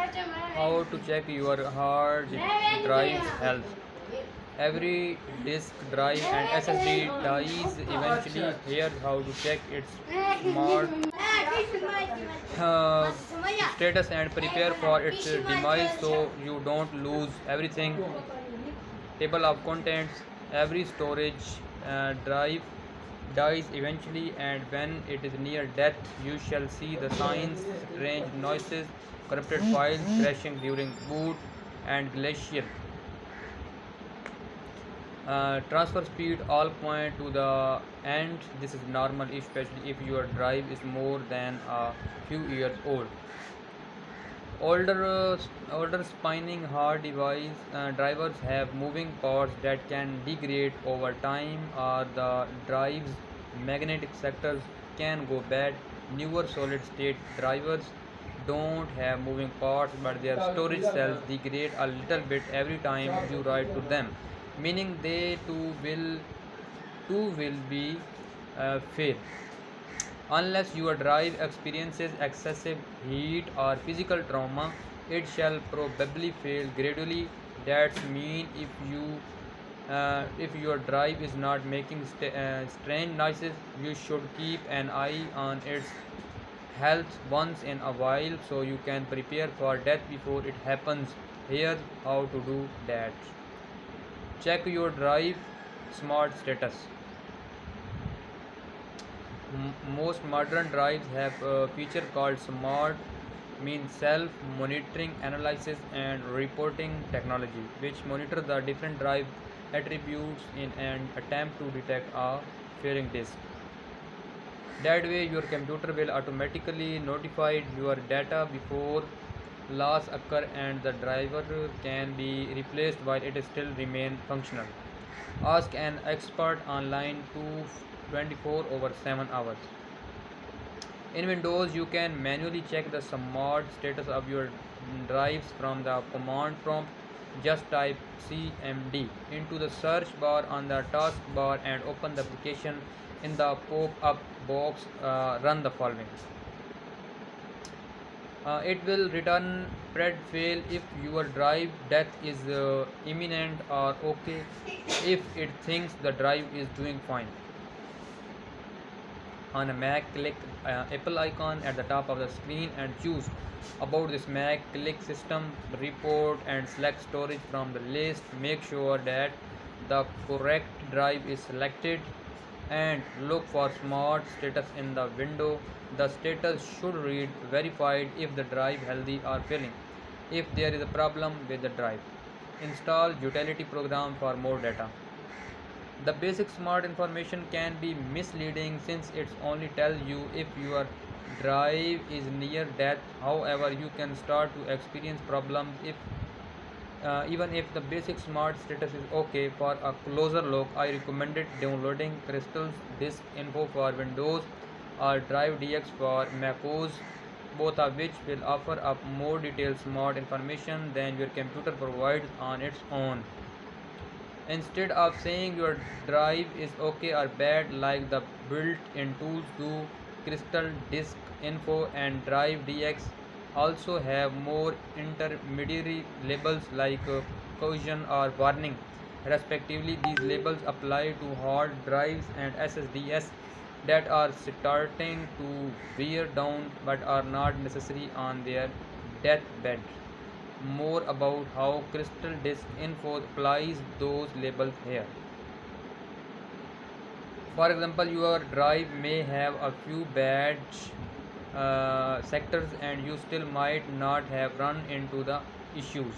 How to check your hard drive's health. Every disk drive and SSD dies eventually. Here's how to check its smart uh, status and prepare for its demise so you don't lose everything. Table of contents. Every storage drive dies eventually, and when it is near death, you shall see the signs, strange noises, corrupted files, crashing during boot, and glacial transfer speed all point to the end. This is normal, especially if your drive is more than a few years old. Older spinning hard device drivers have moving parts that can degrade over time, or the drive's magnetic sectors can go bad. Newer solid state drivers don't have moving parts, but their storage cells degrade a little bit every time you write to them, meaning they too will be fail. Unless your drive experiences excessive heat or physical trauma, it shall probably fail gradually. That's mean if your drive is not making strange noises, you should keep an eye on its health once in a while so you can prepare for death before it happens. Here's how to do that. Check your drive smart status. Most modern drives have a feature called smart, means self monitoring analysis and reporting technology, which monitor the different drive attributes in an attempt to detect a failing disk. That way your computer will automatically notify your data before loss occur, and the driver can be replaced while it still remain functional. Ask an expert online to 24 over 7 hours. In Windows, you can manually check the smart status of your drives from the command prompt. Just type CMD into the search bar on the taskbar and open the application. In the pop-up box, run the following. It will return pred fail if your drive death is imminent, or okay if it thinks the drive is doing fine. On a Mac, click Apple icon at the top of the screen and choose about this Mac. Click System Report and select Storage from the list. Make sure that the correct drive is selected and look for Smart Status in the window. The status should read verified if the drive healthy or failing. If there is a problem with the drive, install utility program for more data. The basic smart information can be misleading since it only tells you if your drive is near death. However, you can start to experience problems if even if the basic smart status is okay. For a closer look, I recommended downloading Crystal's Disk Info for Windows or Drive DX for macOS, both of which will offer up more detailed smart information than your computer provides on its own. Instead of saying your drive is okay or bad like the built-in tools do, Crystal Disk Info and Drive DX also have more intermediary labels like caution or warning, respectively. These labels apply to hard drives and SSDs that are starting to wear down but are not necessary on their deathbed. More about how Crystal Disk Info applies those labels here. For example, your drive may have a few bad sectors and you still might not have run into the issues.